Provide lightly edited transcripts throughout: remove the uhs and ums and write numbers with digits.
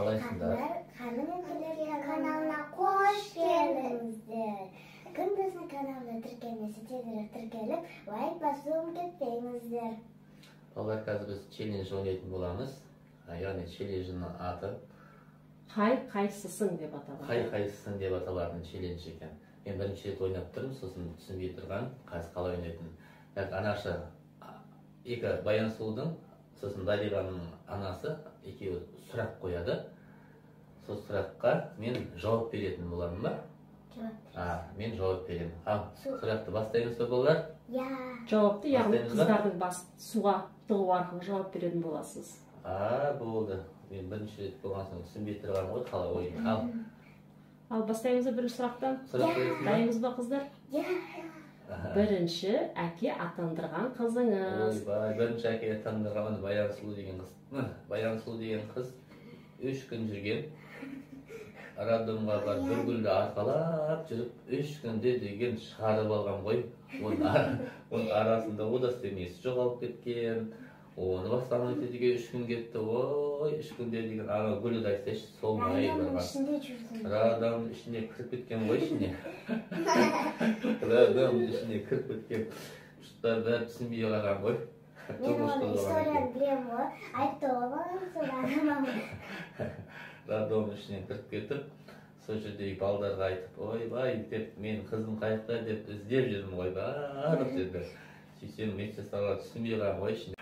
Қалайсыңдар? Ханым Тілек каналына қош келдіңіздер. Кім біздің каналда тіркелмесе тезірек тіркеліп, лайк басуын кетпеңіздер. Балалар, қазір біз челлендж ойнайтын боламыз. Яғни челлендждің аты Қайсысың деп аталады. Қайсысың деп аталатын челлендж екен. Мен бірінші рет ойнап тұрмын, сосын түсінбей тұрған қалай ойнайтынын. Анашы екі Баян Сұлудың, сосын Дариғаның анасы екеуі сұрақ қояды. Сол сұраққа мен жауап беретін боламын ба? Мен жауап беремін. Сұрақты бастаймыз ба балалар? Жауапты, яғни қыздардың суға тығу арқылы жауап беретін боласыз. Болды. Мен бірінші рет болған соң түсінбей тұрған ғой, қалай ойын. Ал бастаймыз ба бірінші сұрақтан? Дайынбыз ба қыздар? Бірінші әке атандырған қызыңыз. Бірінші әке атандырған Баян Сұлу деген қыз. Баян Сұлу деген қыз 3 күн жүрген. Роддомға барып бір гүлді арқалап жүріп, 3 күнде деген шығарып алған ғой. Оның арасында о да істемесі жоғалып кеткен. Оны бастан өтедіге 3 күн кетті. Ой, 3 күнде деген ана гүлі дайсайшы солмай барған. Радамның ішіне кіріп кеткен ғой ішіне. Радамның ішіне кіріп кеткен. Жұттар бәрі түсінбей қалған ғой. Мен оны историяны білем ғой. Айтты оған содан. Радамның ішіне кіріп кетіп, сол жердегі балдарға айтып, ойбай деп, мен қызым қайықта деп іздеп жүрмін ғой, барып деді. Сөйтсем медсестрлар түсінбей қалған ғой ішіне.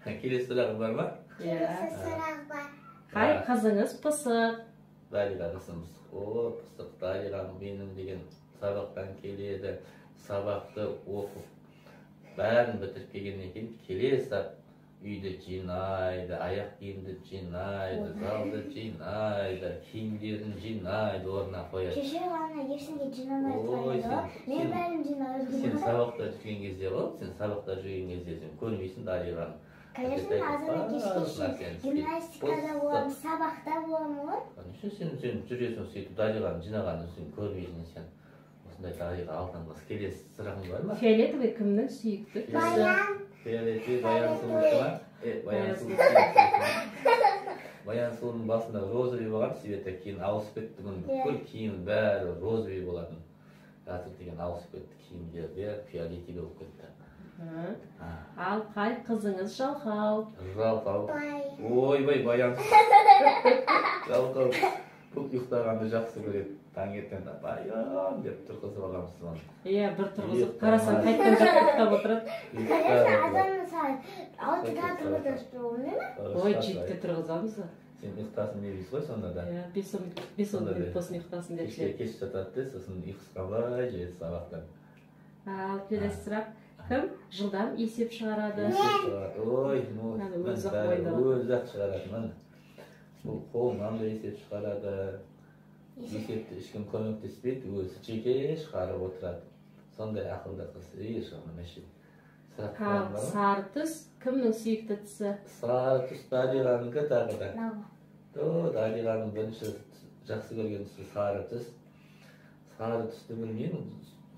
Келесі сұрағы бар ма? Келесі сұрақ бар. Қай қызыңыз пысық? Дариға қызымыз. Пысық Дариға менің деген сабақтан келеді. Сабақты оқып, бәрін бітіріп келгеннен кейін келесі үйді жинайды, аяқ киімді жинайды, залды жинайды, киімдерін жинайды, орнына қояды. Кеше ғана ешкімге жинамай қойды. Мен бәрін жинайды. Сен сабақта жүрген кезде ғой, сен сабақта жүрген кезде сен көрмейсің Дариғаны. Конечно, азан кешке гимнастикада боламын, сабақта боламын ғой. Сен жүресің, сөйтіп Дариғаны жинағанын сен көрмейсің сен. Осындай Дариға алтын қыз. Келесі сұрағың бар ма? Фиолетовый кімнің сүйікті? Баян. Фиолетовый Баян Сұлудың ма? Баян Сұлудың. Баян Сұлудың басында розовый болған, себебі кейін ауысып кетті. Бүкіл киім бәрі розовый болатын. Қазір деген ауысып кетті, киімдері фиолетовый болып кетті. Ал қай қызыңыз жалқау? Жалқау. Ойбай, Баян жалқау. Көп ұйықтағанды жақсы көреді. Таңертең Баян деп тұрғызып аламыз оны. Иә, бір тұрғызып қарасаң қайттан ұйықтап отырады. Конечно, азанның сағат 6-да тұрғызып отырмын, ме? Ой, 7-де тұрғызамыз. Сен ұйықтасын дейбіз ғой сонда да. 5-10 минут болсын ұйықтасын деп ше. Кеш жатады, сосын ұйқысқа қалай жібереді сабақтан. Ал келесі сұрақ. Кім жылдам есеп шығарады? Ой, өзі-ақ шығарады. Бұл қолынан да есеп шығарады. Есепті ешкім көмектеспейді, өзі жеке шығарып отырады. Сондай ақылды қыз. Сары түс кімнің сүйікті түсі? Сары түс Дариғанікі тағы да. Дариғаның бірінші жақсы көрген түсі сары түс. Сары түсті білмеймін,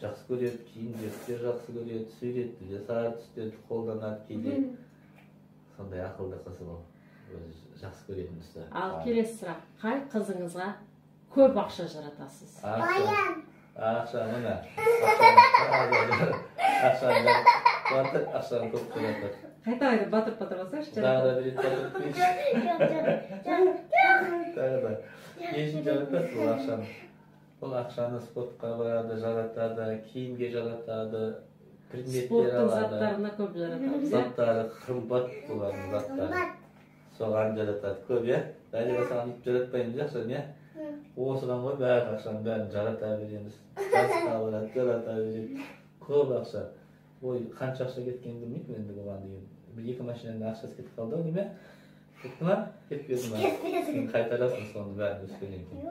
жақсы көреді, киімдерді жақсы көреді, суретті де сары түстерді қолданады кейде. Сондай ақылды қыз бұл. Өзі жақсы көретін түсі. Ал келесі сұрақ. Қай қызыңызға көп ақша жаратасыз? Баян. Ақша мұна. Ақшаны көп жаратады. Қайта батырып басайшы. Тағы да береді батырып дейші. Тағы да. Ешін жаратады бұл ақшаны. Бұл ақшаны спортқа барады, жаратады, киімге жаратады, предметтер алады. Спорттың заттарына көп жаратады. Заттары қымбат бұлардың заттары. Соған жаратады көп, е? Дариға саған ит жаратпаймыз, ақшаны, е? Осыған ғой бәрі ақшаны бәрін жарата береміз. Басқа барады, жарата береді. Көп ақша. Ой, қанша ақша кеткенін білмеймін енді бұған деген. Бір-екі машинаның ақшасы кетіп қалды ғой, неме? Кетті ма? Кетпеді ма? Сен қайтарасың соны бәрін өскеннен кейін.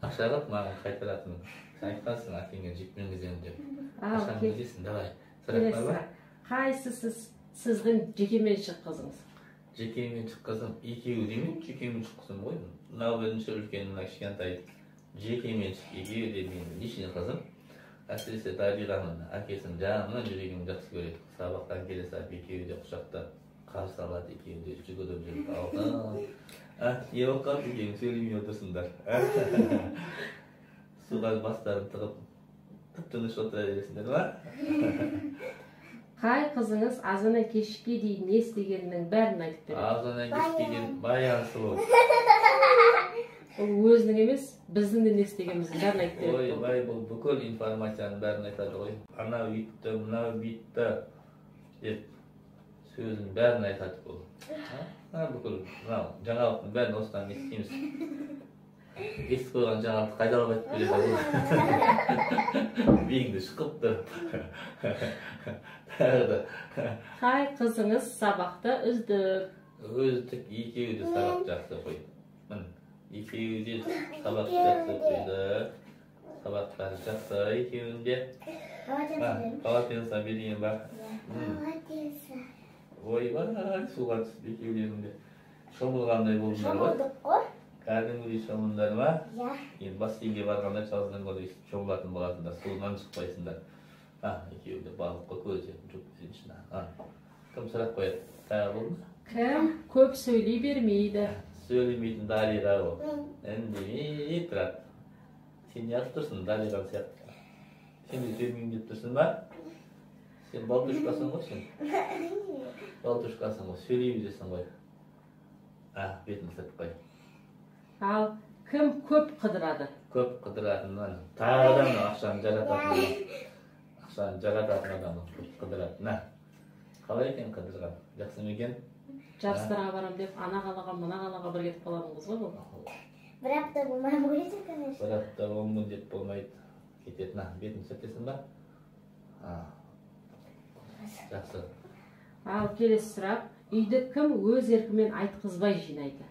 Ақша алып маған қайтаратын. Сен айтқансың әкеңе жетпеңізден деп. Ақшаны білесің, давай. Сұрақ бар ма? Қайсысы сіздің жекеменшік қызыңыз? Жекеменшік қызым екеуі демейді, жекеменшік қызым ғой. Мынау бірінші үлкен, мына кішкентай жекеменшік екеуі де менің личный қызым. Әсіресе Дариғаның әкесінің жанынан жүрегім жақсы көреді. Сабақтан келе сап екеуі де құшақтап қарсы алады екеуінде жүгіріп жүріп алды. Не болып қалды екеуің сөйлемей отырсыңдар. Суға бастарын тығып тып-тыныш отыра бересіңдер ма? Қай қызыңыз азаннан кешке дейін не істегенінің бәрін айтып береді? Азаннан кешке дейін Баян сұлу. Ол өзінің емес, біздің де не істегеніміздің бәрін айтып береді. Ойбай, бұл бүкіл информацияның бәрін айтады ғой. Анау үйтті, мынау бүйтті деп сөздің бәрін айтады бұл. Бүкіл жаңалықтың бәрін осыдан естиміз. Естіп қойған жаңалықты қайдалап айтып береді. Бейіңді шықып тұр. Қай қызыңыз сабақта үздік? Үздік екеуі де сабақ жақсы қой. Екеуі де сабақ жақсы қойды. Сабақтары жақсы екеуінде. Полотенце берейін ба? Ойбай, суға түсіп екеулерінде. Шомылғандай болдыңдар ғой. Шомылдық қой? Кәдімгідей шомылыңдар ма? Иә. Енді бассейнге барғанда жаздан көрі шомылатын боласыңдар, суынан шықпайсыңдар. Екеуі де балыққа көзі жұп дейінші. Кім сұрақ қояды? Тағы болды ма? Кім көп сөйлей бермейді? Сөйлемейтін Дариға ол. Үндемей тұрады. Сен неғып тұрсың Дариған сияқты? Сен де сөйлемейін деп тұрсың ба? Сен балтушкасың ғой сен? Балтушкасың ғой, сөйлей бересің ғой. Бетін сырт қой. Ал кім көп қыдырады? Көп қыдыратын тағыдан ақшаны жарататын. Ақшаны жарататын адамы көп қыдыратын. Қалай екен қыдырған? Жақсы ма екен? Жарыстарға барам деп, ана қалаға, мына қалаға бір кетіп қалатын қыз ғой бұл. Бір апта болмай көреді, конечно. Бір апта 10 күн деп болмайды. Кететін. Бетін сыртесің ба? Жақсы. Ал келесі сұрақ, үйді кім өз еркімен айтқызбай жинайды?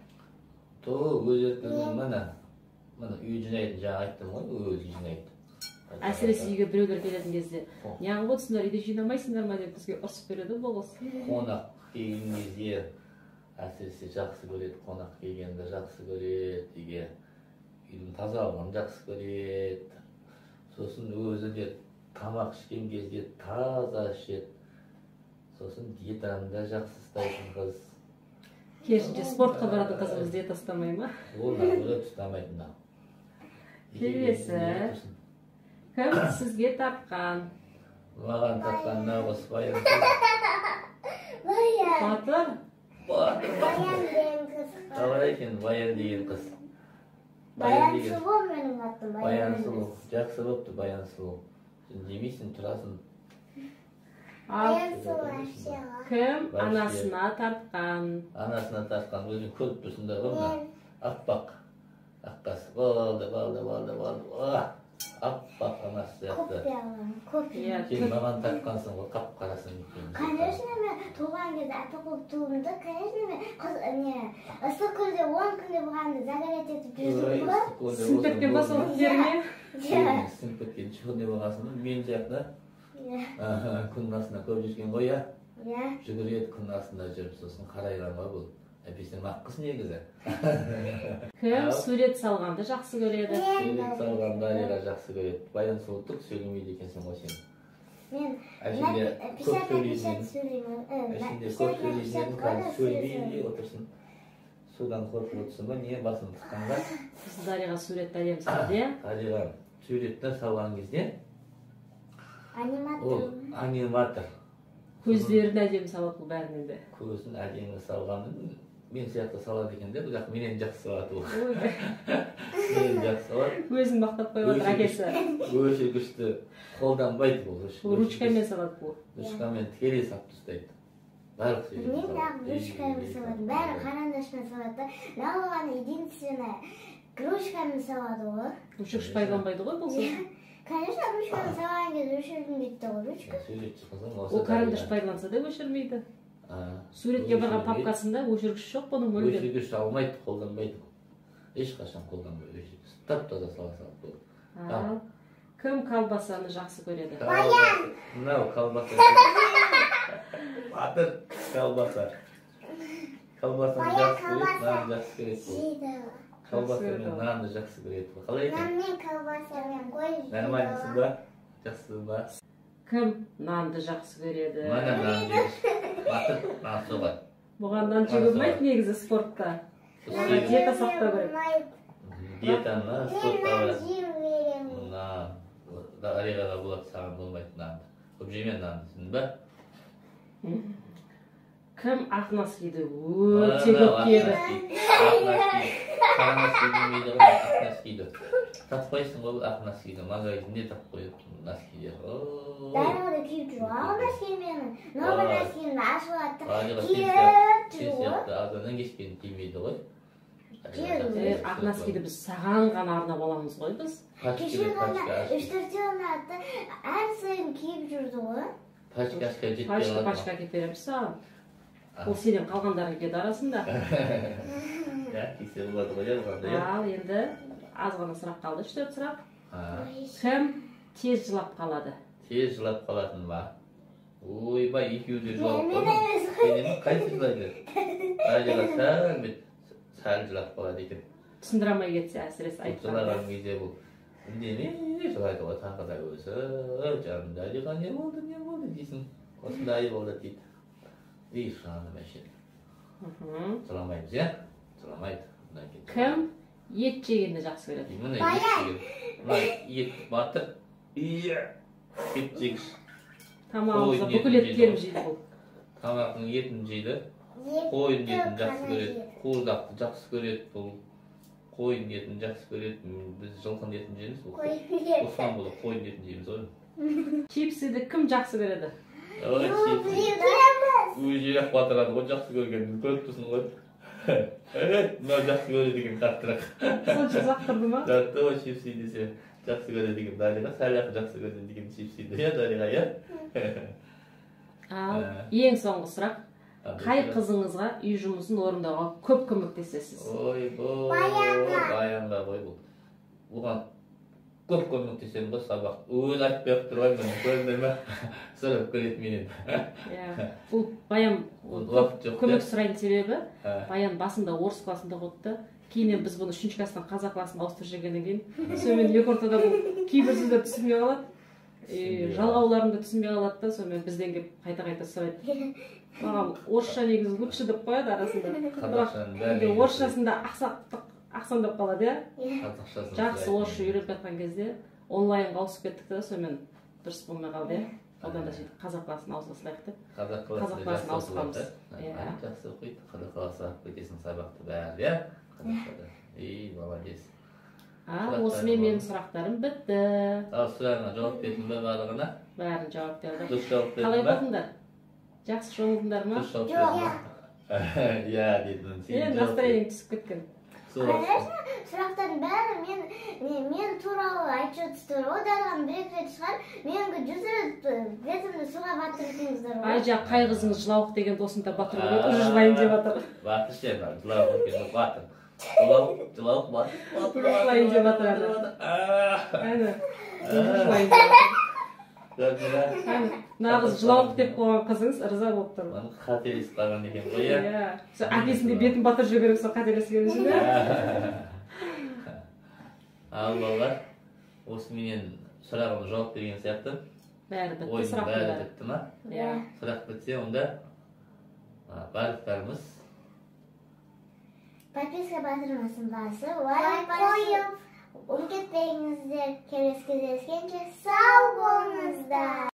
Өз еркімен мына үй жинайтын жаңа айттым ғой, өзі жинайды. Әсіресе үйге біреулер келетін кезде, неғып отырсыңдар, үйді жинамайсыңдар ма деп бізге ұрсып береді бұл қыз. Қонақ келген кезде әсіресе жақсы көреді, қонақ келгенді жақсы көреді, үйге үйдің тазалығын жақсы көреді. Сосын өзі де тамақ ішкен кезде таза ішеді. Сосын диетаны да жақсы ұстайтын қыз. Керісінше спортқа баратын қызымыз диета ұстамай ма? Ол да ұстамайтын. Келесі. Кім сізге тапқан? Маған тапқан нағыз Баян. Батыр? Баян деген қыз. Қалай екен Баян деген қыз? Баян сұлу менің атым. Баян сұлу. Жақсы болыпты Баян сұлу. Сен демейсің, тұрасың. Баян сұлу әшеға. Кім анасына тартқан? Анасына тартқан, өзің көріп тұрсыңдар ғой мына. Аппақ. Аққасы. Болды. Аппақ анасы сияқты. Копия. Сен маған тартқансың ғой, қап-қарасың екен. Конечно, мен туған кезде ата болып туымды, конечно, мен ыстықкөлде 10 күнде болғанда загорать етіп жүрдім ғой. Сынып кеткен ба сол кездеріңе? Сынып кеткен шығынде болғансың, мен сияқты. Күннің астында көп жүрген ғой, иә? Жүгіреді күннің астында жүріп, сосын қарайған ғой бұл. Әпесен аққыз негізі. Кім сурет салғанды жақсы көреді? Сурет салғанды Дариға жақсы көреді. Баян сұлу тұқ сөйлемейді екенсің ғой сен. Мен көп сөйлейсің. Әшінде көп сөйлейсің, қазір сөйлемей отырсың. Судан қорқып отырсың ба, не басын тұтқанға? Біз Дариға суретті әлем салды, иә? Дариға суретті салған кезде ол аниматор. Көздерін әдемі салады бұл бәрінің де. Көзін әдемі салғанын мен сияқты салады екен де, бірақ менен жақсы салады ол. Менен жақсы салады. Өзін мақтап қойып отыр әкесі. Өшіргішті қолданбайды бұл. Ручкамен салады бұл. Ручкамен тікелей сап тастайды. Барлық сөйлем салады. Мен дағы ручкамен салады, бәрі қарандашмен салады. Нағылған единственное ручкамен салады ғой. Өшіргіш пайдаланбайды ғой бұл сіз? Конечно, ручкамен салған кезде өшірмейді ғой ручка. Ол карандаш пайдаланса да өшірмейді. Суретке барған папкасында өшіргіш жоқ бұның мүлдем. Өшіргіш алмайды, қолданбайды. Ешқашан қолданбайды өшіргіш. Тап-таза сала салады. Кім колбасаны жақсы көреді? Баян! Мынау колбаса. Батыр колбаса. Колбасаны жақсы көреді, нанды жақсы көреді. Колбаса мен нанды жақсы көреді. Қалай екен? Нан мен колбаса мен қой жейді. Нормальныйсың ба? Жақсы ба? Кім нанды жақсы көреді? Мана нан жейді. Батыр нан соғады. Бұғандан жүгірмейді негізі спортта. Диета сақтау керек. Диетаны спортта Мен жем беремін. мына Ариғаға болады саған болмайды нанды. Көп жемен нанды, түсіндің ба? Кім ақ носкиді өте көп киеді. Ақ носки демейді ғой, ақ носкиді. Таппайсың ғой ақ носкиді, магазинде тап қойып носкиді. Бәрі киіп жүр. Ал носкимен. Новый носкиімді ашып атты. Ариға Киіп сен жүр. сияқты азаннан кешкен кимейді ғой. Ақ носкиді біз саған ғана арнап аламыз ғой біз. Кеше ғана 3-4 жылын атты. Әр сайын киіп жүрді ғой. Пачка жетпей Пачка қалады. әкеп береміз саған. Ол сенен қалғандары келеді арасында. Ja, кисе болады ғой жалғанда. Ал енді аз ғана сұрақ қалды, 3-4 сұрақ. Кім тез жылап қалады? Тез жылап қалатын ба? Ойбай, екеуі де жылап Мен қалды. емес ғой. Сенен қайсы жылайды? Ариға сәл жылап қалады екен. Түсіндіре алмай кетсе әсіресе айтқанда. Жылаған кезде бұл үндемей жылайды ғой, тағы да өзі. Жанымда Ариға не болды дейсің. Осындай болды дейді. Видишь, аны мәшін. Жыламаймыз, иә? Жыламайды. Кім ет жегенді жақсы көреді? Мына ет жеген. Мына ет батыр. Ет жегіш. Тамағымызда бүкіл еттерін жейді бұл. Тамақтың етін жейді. Қойын етін жақсы көреді. Қуырдақты жақсы көреді бұл. Қойын етін жақсы көреді. Біз жылқын етін жейміз бұл. Осыған болды қойын етін жейміз ғой. Чипсиді кім жақсы көреді? Өзі ақ батырады ғой, жақсы көргенін көріп тұрсың ғой. Мынау жақсы көреді екен қаттырақ. Сонша зақтырды ма? Жақты ғой чипси десе жақсы көреді екен Дариға, сәл ақ жақсы көреді екен чипсиді, иә Дариға, иә? Ал ең соңғы сұрақ. Қай қызыңызға үй жұмысын орындауға көп көмектесесіз? Баянға ғой бұл. Бұған көп көмектесем ғой сабақ. Өзі айтпай ақ тұрғанмын, көрдіңдер ме? Сұрап көреді менен. Бұл Баян көмек сұрайын себебі, Баян басында орыс классында оқыды. Кейіннен біз бұны 3-ші класстан қазақ классына ауыстырып жібергеннен кейін, сонымен екі ортада бұл кейбір сөздер түсінбей қалады. Жалғауларында түсінбей қалады да, сонымен бізден келіп қайта-қайта сұрайды. Маған орысша негізі лучше деп қояды арасында. Бірақ орысшасында ақсаңдап қалады, иә? Жақсы орысша үйреніп жатқан кезде онлайнға ауысып кеттік та, сонымен дұрыс болмай қалды, иә? Одан да сөйтіп қазақ классына ауыса салайық деп. Қазақ классына ауысқанбыз. Жақсы оқиды, қазақ классына алып кетесің сабақты бәрі, иә? Қазақстанда. Молодец. Осымен менің сұрақтарым бітті. Сұрағына жауап бердің бе барлығына? Бәрін жауап бердім. Дұрыс жауап бердің Қалай ба? болдыңдар? Жақсы шомылдыңдар ма? Дұрыс жауап бердің ба? Иә, дедің. Настроениең түсіп кеткен. Сұрақтардың бәрі мен туралы айтып жатсыздар. Одан бір-екі рет шығар, менің 100 рет бетімді суға батырып кетіңіздер ғой. Айжа, қай қызыңыз жылауық деген досында батыр көреді, уже жылайын деп жатыр. Батыр ше, жылауық екен, батыр. Жылауық батыр. Жылайын деп жатыр ана. Әні, жылайын деп жатыр. Нағыз жылауық деп қойған қызыңыз ырза болып тұр. Қателесіп қалған екен ғой, иә? Әкесінде бетін батыр жүргенім сол қателескен үшін, иә? Ал балалар, осы менен сұрағыма жауап берген сияқты. Бәрі бітті, Ойын сұрақ бәрі бітті. бітті ма? Иә. Сұрақ бітсе, онда барлықтарымыз Подписка батырмасын басып, лайк қойып, ұмытпаңыздар, келесі кездескенше сау болыңыздар.